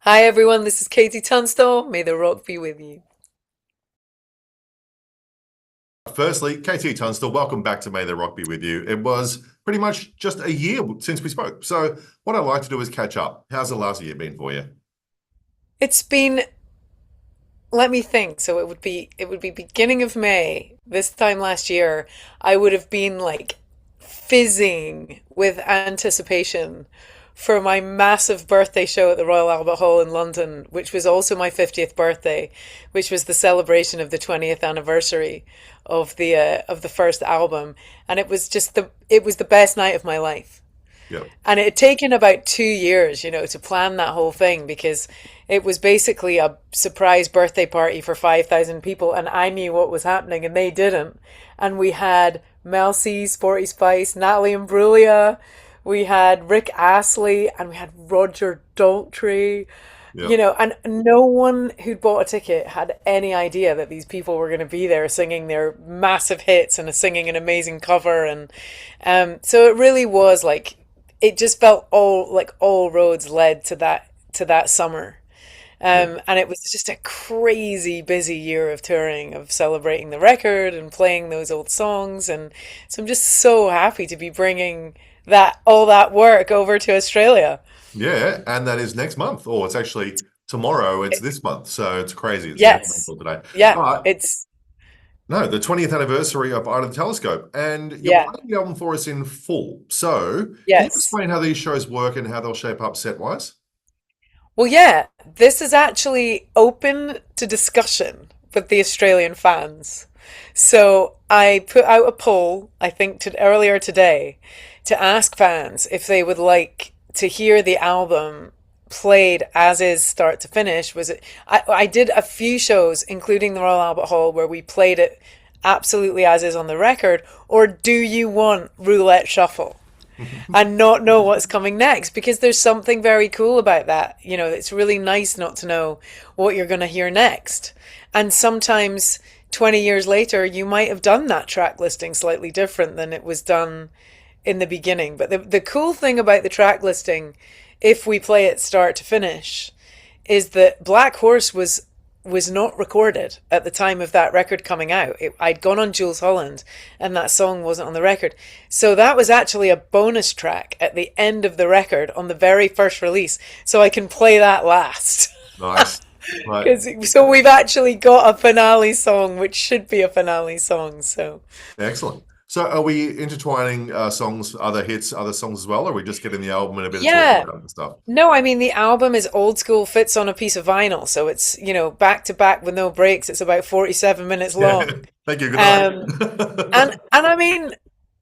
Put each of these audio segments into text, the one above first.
Hi everyone, this is KT Tunstall. May the rock be with you. Firstly, KT Tunstall, welcome back to May the Rock Be With You. It was pretty much just a year since we spoke. So what I'd like to do is catch up. How's the last year been for you? It's been, let me think. So it would be beginning of May. This time last year, I would have been like fizzing with anticipation for my massive birthday show at the Royal Albert Hall in London, which was also my 50th birthday, which was the celebration of the 20th anniversary of the first album, and it was the best night of my life. Yeah. And it had taken about 2 years, to plan that whole thing because it was basically a surprise birthday party for 5,000 people, and I knew what was happening and they didn't. And we had Mel C, Sporty Spice, Natalie Imbruglia, we had Rick Astley, and we had Roger Daltrey. Yeah. And no one who'd bought a ticket had any idea that these people were going to be there singing their massive hits and singing an amazing cover. And so it really was like, it just felt all roads led to that summer. Yeah. And it was just a crazy busy year of touring, of celebrating the record and playing those old songs. And so I'm just so happy to be bringing all that work over to Australia. Yeah. And that is next month. Or it's actually tomorrow. It's this month. So it's crazy. It's the end of Yes. April today. Yeah, But it's no, the 20th anniversary of Eye of the Telescope. And you're yeah. playing the album for us in full. So can you Yes. explain how these shows work and how they'll shape up set-wise? Well, yeah, this is actually open to discussion with the Australian fans. So I put out a poll, I think earlier today, to ask fans if they would like to hear the album played as is start to finish. I did a few shows, including the Royal Albert Hall, where we played it absolutely as is on the record, or do you want roulette shuffle? And not know what's coming next, because there's something very cool about that. It's really nice not to know what you're going to hear next. And sometimes 20 years later, you might have done that track listing slightly different than it was done in the beginning. But the cool thing about the track listing, if we play it start to finish, is that Black Horse was not recorded at the time of that record coming out. I'd gone on Jules Holland and that song wasn't on the record. So that was actually a bonus track at the end of the record on the very first release. So I can play that last. Nice. Right. So we've actually got a finale song, which should be a finale song. So Excellent. So are we intertwining songs, other hits, other songs as well, or are we just getting the album and a bit of talking yeah. about it and stuff? No, I mean the album is old school, fits on a piece of vinyl. So it's, back to back with no breaks. It's about 47 minutes Yeah. long. Thank you. Good night. Um, and I mean,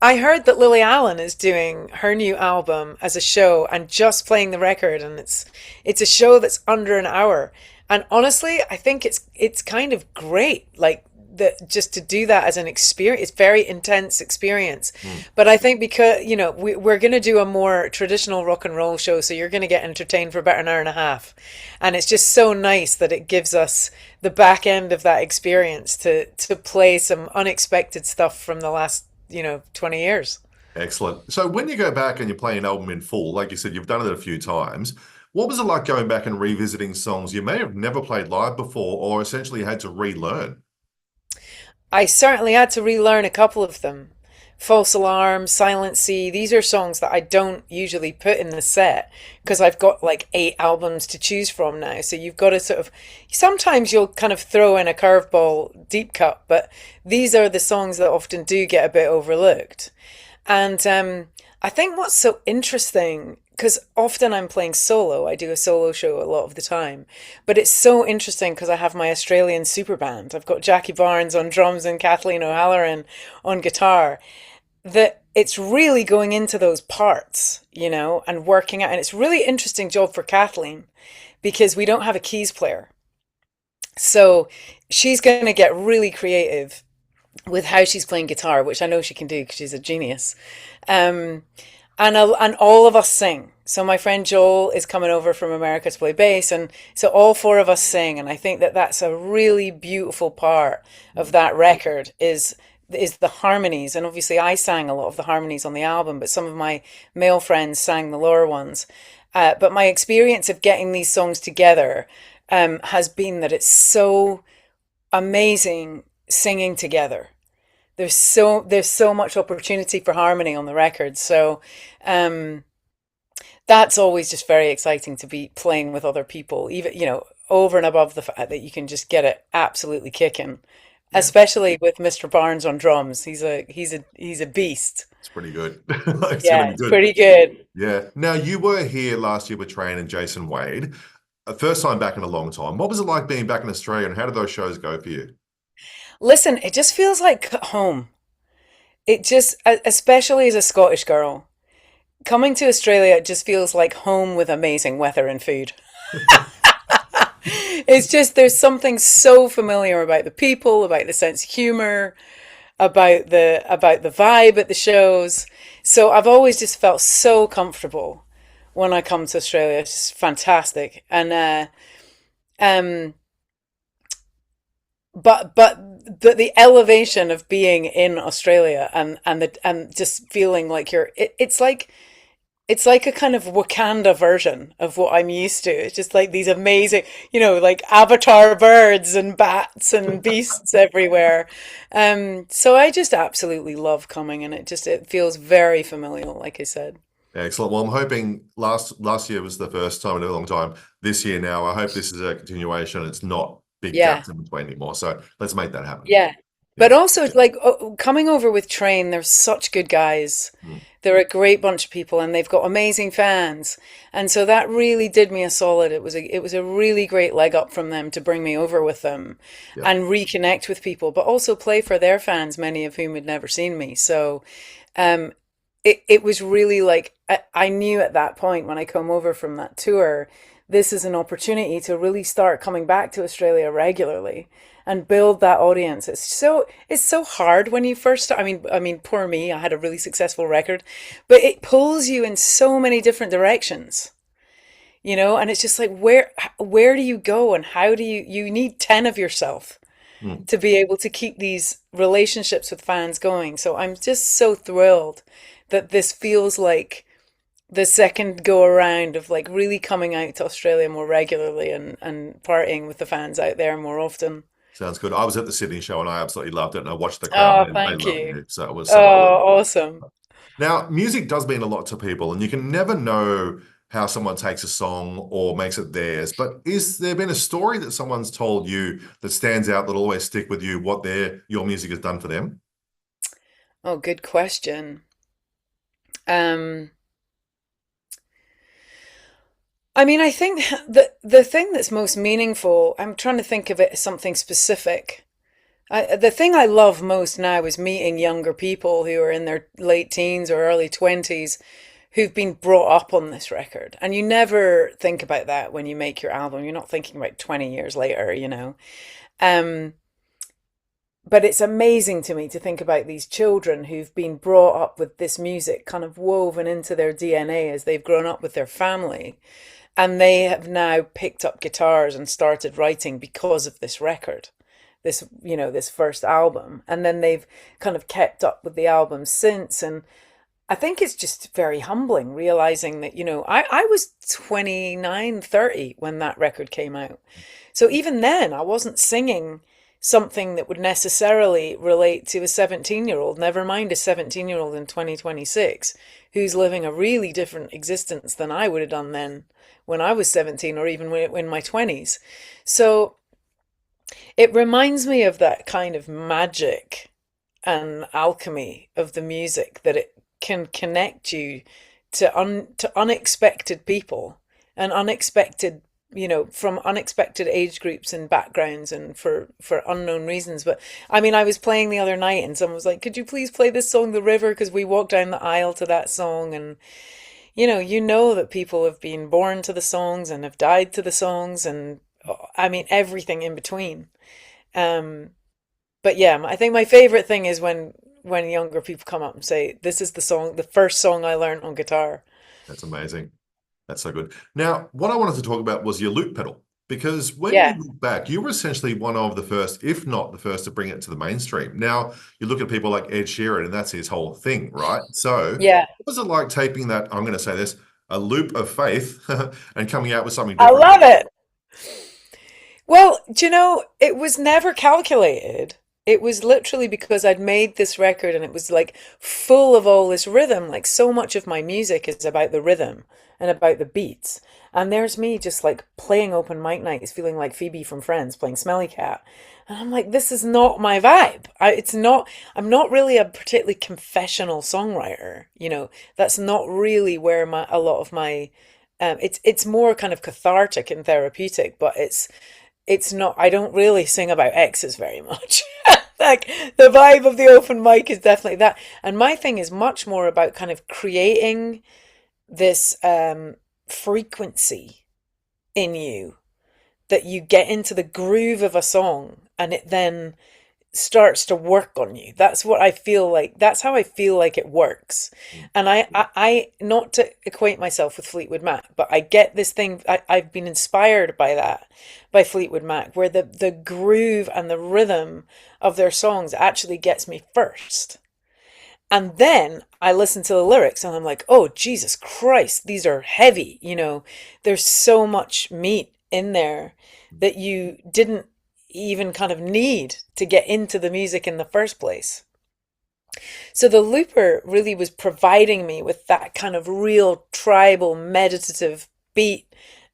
I heard that Lily Allen is doing her new album as a show and just playing the record, and it's a show that's under an hour. And honestly, I think it's kind of great. Like that, just to do that as an experience, it's very intense experience. Mm. But I think because we're going to do a more traditional rock and roll show, so you're going to get entertained for about an hour and a half, and it's just so nice that it gives us the back end of that experience to play some unexpected stuff from the last 20 years. Excellent. So when you go back and you play an album in full, like you said, you've done it a few times. What was it like going back and revisiting songs you may have never played live before or essentially had to relearn? I certainly had to relearn a couple of them. False Alarm, Silent Sea, these are songs that I don't usually put in the set because I've got like 8 albums to choose from now. So you've got to sometimes you'll kind of throw in a curveball deep cut, but these are the songs that often do get a bit overlooked. And I think what's so interesting, because often I'm playing solo, I do a solo show a lot of the time, but it's so interesting because I have my Australian super band. I've got Jackie Barnes on drums and Kathleen O'Halloran on guitar. That it's really going into those parts, and working out. And it's really interesting job for Kathleen because we don't have a keys player. So she's going to get really creative with how she's playing guitar, which I know she can do because she's a genius. Um, and all of us sing. So my friend Joel is coming over from America to play bass, and so all 4 of us sing. And I think that that's a really beautiful part of that record is the harmonies. And obviously, I sang a lot of the harmonies on the album, but some of my male friends sang the lower ones. But my experience of getting these songs together has been that it's so amazing singing together. There's so much opportunity for harmony on the record. So um, that's always just very exciting to be playing with other people, even, over and above the fact that you can just get it absolutely kicking, Yeah, especially with Mr. Barnes on drums. He's a beast. it's pretty good. It's going to Yeah, be it's good. pretty good. Yeah. Now, you were here last year with Train and Jason Wade. First time back in a long time. What was it like being back in Australia, and how did those shows go for you? Listen, it just feels like home. It just, especially as a Scottish girl, coming to Australia just feels like home with amazing weather and food. It's just there's something so familiar about the people, about the sense of humor, about the vibe at the shows. So I've always just felt so comfortable when I come to Australia. It's just fantastic. And um but the elevation of being in Australia and just feeling like it's like a kind of Wakanda version of what I'm used to. It's just like these amazing, like avatar birds and bats and beasts everywhere. So I just absolutely love coming, and it feels very familial, like I said. Excellent. Well, I'm hoping last year was the first time in a long time. This year now, I hope this is a continuation. It's not big Yeah. gaps in between anymore. So let's make that happen. Yeah. But Yeah. also, like, coming over with Train, they're such good guys. Mm. They're a great bunch of people, and they've got amazing fans. And so that really did me a solid. It was a really great leg up from them to bring me over with them Yeah. and reconnect with people, but also play for their fans, many of whom had never seen me. So um, it was really like I knew at that point when I come over from that tour, this is an opportunity to really start coming back to Australia regularly and build that audience. It's so hard when you first start. I mean, poor me. I had a really successful record, but it pulls you in so many different directions, and it's just like where do you go, and how do you need 10 of yourself Mm. to be able to keep these relationships with fans going. So I'm just so thrilled that this feels like the second go around of like really coming out to Australia more regularly and partying with the fans out there more often. Sounds good. I was at the Sydney show and I absolutely loved it. And I watched the crowd Oh, and they thank loved you. you. So it was so good. Oh, awesome. Now, music does mean a lot to people, and you can never know how someone takes a song or makes it theirs. But is there been a story that someone's told you that stands out that'll always stick with you, what your music has done for them? Oh, good question. Um, I mean, I think the thing that's most meaningful, I'm trying to think of it as something specific. The thing I love most now is meeting younger people who are in their late teens or early 20s who've been brought up on this record. And you never think about that when you make your album. You're not thinking about 20 years later. Um, but it's amazing to me to think about these children who've been brought up with this music kind of woven into their DNA as they've grown up with their family. And they have now picked up guitars and started writing because of this record, this first album. And then they've kind of kept up with the album since. And I think it's just very humbling realizing that, I was 29, 30 when that record came out. So even then, I wasn't singing something that would necessarily relate to a 17-year-old, never mind a 17-year-old in 2026, who's living a really different existence than I would have done then when I was 17 or even in my 20s. So it reminds me of that kind of magic and alchemy of the music that it can connect you to unexpected people and unexpected, from unexpected age groups and backgrounds and for unknown reasons. But I mean, I was playing the other night and someone was like, "Could you please play this song, The River?" Because we walked down the aisle to that song, and you know that people have been born to the songs and have died to the songs, and I mean everything in between. Um, but yeah, I think my favorite thing is when younger people come up and say, "This is the first song I learned on guitar." That's amazing. That's so good. Now, what I wanted to talk about was your loop pedal, because when you Yeah, look back, you were essentially one of the first, if not the first, to bring it to the mainstream. Now, you look at people like Ed Sheeran, and that's his whole thing, right? So, yeah. what was it like taping that? I'm going to say this, a loop of faith and coming out with something I different. love it. Well, do you know, it was never calculated. It was literally because I'd made this record and it was like full of all this rhythm. Like so much of my music is about the rhythm and about the beats. And there's me just like playing open mic nights, feeling like Phoebe from Friends playing Smelly Cat. And I'm like, this is not my vibe. I'm not really a particularly confessional songwriter. That's not really where a lot of my, it's more kind of cathartic and therapeutic, but it's not, I don't really sing about exes very much. Like the vibe of the open mic is definitely that. And my thing is much more about kind of creating this frequency in you that you get into the groove of a song and it then starts to work on you. That's what I feel like. That's how I feel like it works. And I not to equate myself with Fleetwood Mac, but I get this thing. I've been inspired by that, by Fleetwood Mac, where the groove and the rhythm of their songs actually gets me first. And then I listen to the lyrics and I'm like, oh, Jesus Christ, these are heavy. There's so much meat in there that you didn't even kind of need to get into the music in the first place. So the looper really was providing me with that kind of real tribal meditative beat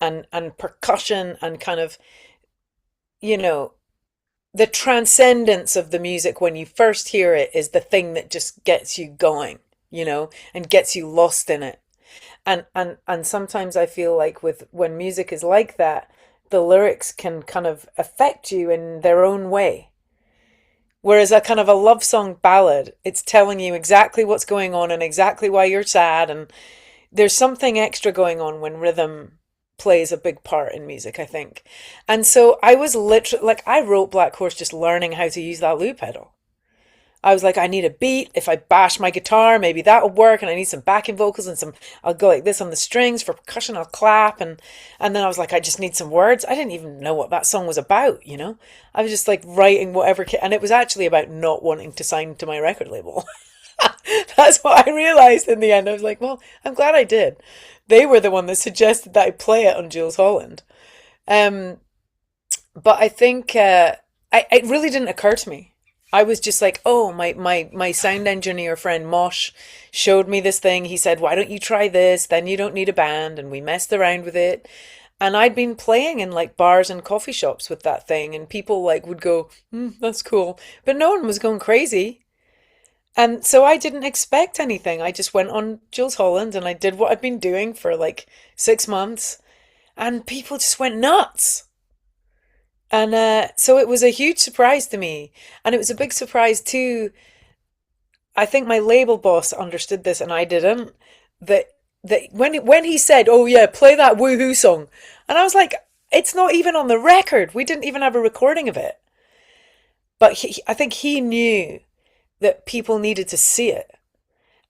and percussion and kind of, you know, the transcendence of the music when you first hear it is the thing that just gets you going, and gets you lost in it. And sometimes I feel like with when music is like that, the lyrics can kind of affect you in their own way. Whereas a kind of a love song ballad, it's telling you exactly what's going on and exactly why you're sad. And there's something extra going on when rhythm plays a big part in music, I think. And so I was literally like, I wrote Black Horse just learning how to use that loop pedal. I was like, I need a beat. If I bash my guitar, maybe that'll work. And I need some backing vocals and I'll go like this on the strings for percussion. I'll clap. And then I was like, I just need some words. I didn't even know what that song was about. I was just like writing whatever. And it was actually about not wanting to sign to my record label. That's what I realized in the end. I was like, well, I'm glad I did. They were the one that suggested that I play it on Jules Holland. Um, but I think it really didn't occur to me. I was just like, oh, my sound engineer friend Mosh showed me this thing. He said, why don't you try this? Then you don't need a band. And we messed around with it. And I'd been playing in like bars and coffee shops with that thing. And people like would go, that's cool. But no one was going crazy. And so I didn't expect anything. I just went on Jules Holland and I did what I'd been doing for like 6 months. And people just went nuts. And so it was a huge surprise to me. And it was a big surprise too. I think my label boss understood this and I didn't. That when he said, "Oh yeah, play that woohoo song," and I was like, "It's not even on the record. We didn't even have a recording of it." But I think he knew that people needed to see it,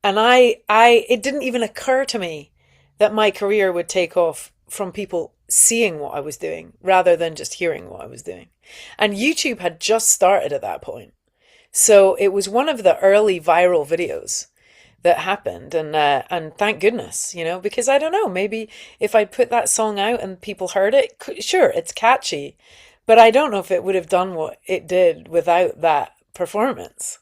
and it didn't even occur to me that my career would take off from people seeing what I was doing rather than just hearing what I was doing. And YouTube had just started at that point. So it was one of the early viral videos that happened and thank goodness, because I don't know, maybe if I put that song out and people heard it, sure, it's catchy, but I don't know if it would have done what it did without that performance.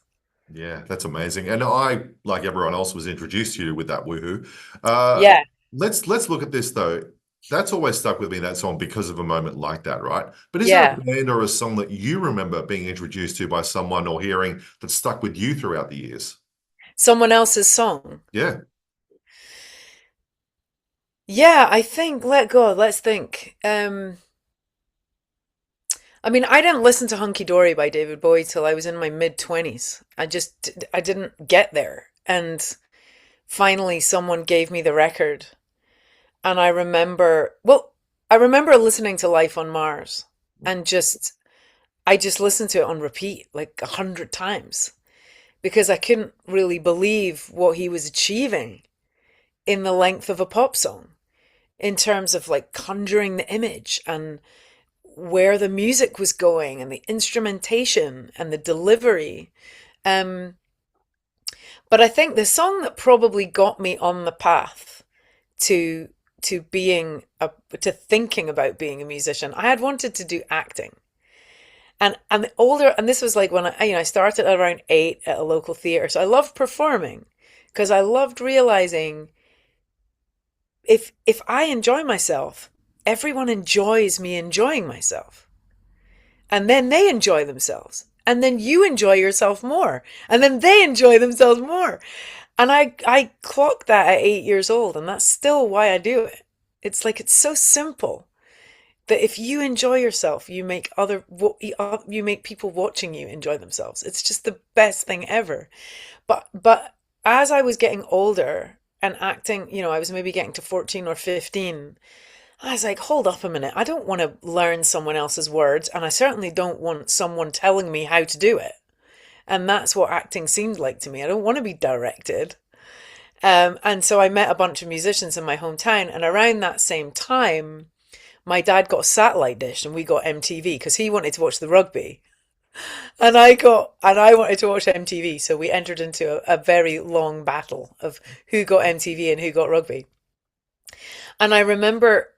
Yeah, that's amazing. And I, like everyone else, was introduced to you with that woohoo. Uh, Yeah, let's look at this though. That's always stuck with me, that song, because of a moment like that, right? But is there a yeah. band or a song that you remember being introduced to by someone or hearing that stuck with you throughout the years? Someone else's song. Yeah. Yeah, I think, let's think. I mean, I didn't listen to Hunky Dory by David Bowie till I was in my mid 20s. I didn't get there. And finally, someone gave me the record. And I remember listening to Life on Mars and I just listened to it on repeat like 100 times because I couldn't really believe what he was achieving in the length of a pop song in terms of like conjuring the image and where the music was going and the instrumentation and the delivery. Um, but I think the song that probably got me on the path to to being a to thinking about being a musician. I had wanted to do acting. And older, and this was like when I started at around 8 at a local theater. So I loved performing because I loved realizing if I enjoy myself, everyone enjoys me enjoying myself. And then they enjoy themselves. And then you enjoy yourself more. And then they enjoy themselves more. And I clocked that at 8 years old, and that's still why I do it. It's like it's so simple that if you enjoy yourself, you make people watching you enjoy themselves. It's just the best thing ever. But as I was getting older and acting, I was maybe getting to 14 or 15. I was like, hold up a minute. I don't want to learn someone else's words, and I certainly don't want someone telling me how to do it. And that's what acting seemed like to me. I don't want to be directed. And so I met a bunch of musicians in my hometown, and around that same time, my dad got a satellite dish and we got MTV because he wanted to watch the rugby. And I wanted to watch MTV. So we entered into a very long battle of who got MTV and who got rugby. And I remember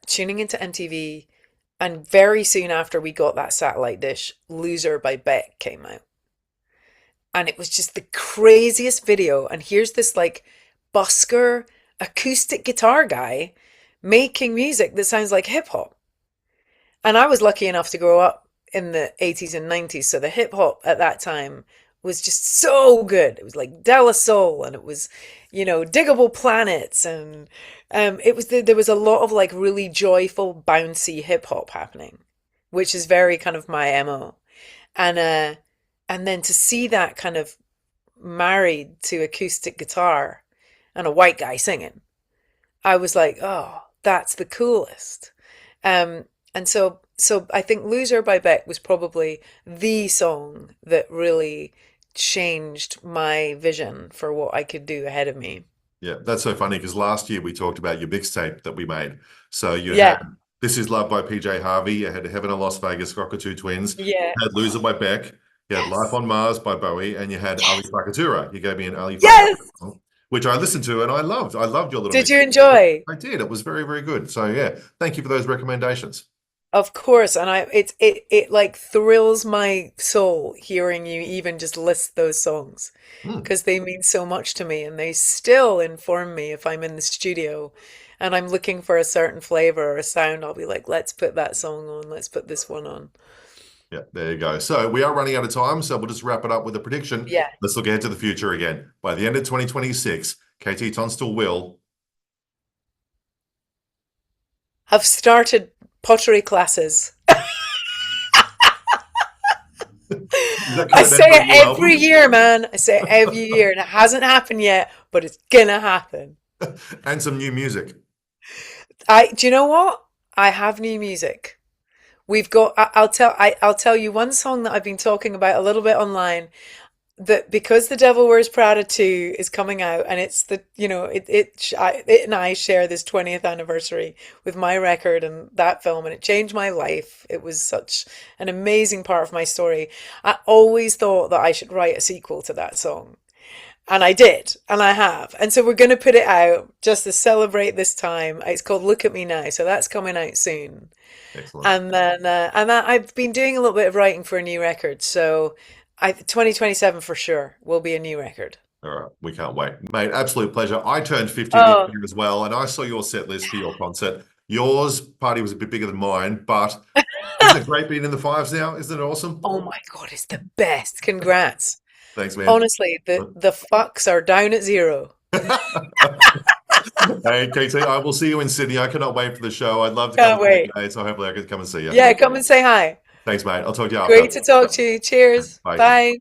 tuning into MTV, and very soon after we got that satellite dish, Loser by Beck came out. And it was just the craziest video. And here's this like busker acoustic guitar guy making music that sounds like hip hop. And I was lucky enough to grow up in the 80s and 90s. So the hip hop at that time was just so good. It was like De La Soul, and it was, Diggable Planets. And there was a lot of like really joyful, bouncy hip hop happening, which is very kind of my MO. And then to see that kind of married to acoustic guitar and a white guy singing, I was like, oh, that's the coolest. And so I think Loser by Beck was probably the song that really changed my vision for what I could do ahead of me. Yeah, that's so funny because last year we talked about your mixtape that we made. So you had Yeah. This Is Love by PJ Harvey, you had Heaven in Las Vegas, Cockatoo Twins, Yeah. you had Loser by Beck, you had Life Yes. on Mars by Bowie, and you had Ali Yes. Fakatura. You gave me an Ali Fakatura Yes. song, which I listened to and I loved. I loved your little Did mix. you enjoy? I did. It was very, very good. So yeah, thank you for those recommendations. Of course, and it like thrills my soul hearing you even just list those songs Hmm. because they mean so much to me, and they still inform me if I'm in the studio and I'm looking for a certain flavor or a sound. I'll be like, let's put that song on, let's put this one on. Yeah, there you go. So we are running out of time, so we'll just wrap it up with a prediction. Yeah, Let's look ahead to the future again. By the end of 2026, KT Tunstall will. I've started pottery classes. Is that I coming say out for a it new every album? year, man. I say it every year, and it hasn't happened yet, but it's gonna happen. And some new music. Do you know what? I have new music. We've got. I'll tell you one song that I've been talking about a little bit online. That because The Devil Wears Prada 2 is coming out, and it's it and I share this 20th anniversary with my record and that film, and it changed my life. It was such an amazing part of my story. I always thought that I should write a sequel to that song. And I did, and I have. And so we're going to put it out just to celebrate this time. It's called Look at Me Now. So that's coming out soon. Excellent. And then, I've been doing a little bit of writing for a new record. So 2027 for sure will be a new record. All right, we can't wait. Mate, absolute pleasure. I turned 50 this Oh, year as well, and I saw your set list for your concert. Yours party was a bit bigger than mine, but isn't it great being in the fives now? Isn't it awesome? oh my God, it's the best. Congrats. Thanks, man. Honestly, the fucks are down at zero. Hey, KT, I will see you in Sydney. I cannot wait for the show. I'd love to come Can't to wait. the so hopefully I can come and see you. Yeah, come and say hi. Thanks, mate. I'll talk to you after. Great to talk to you. Cheers. Bye. Bye.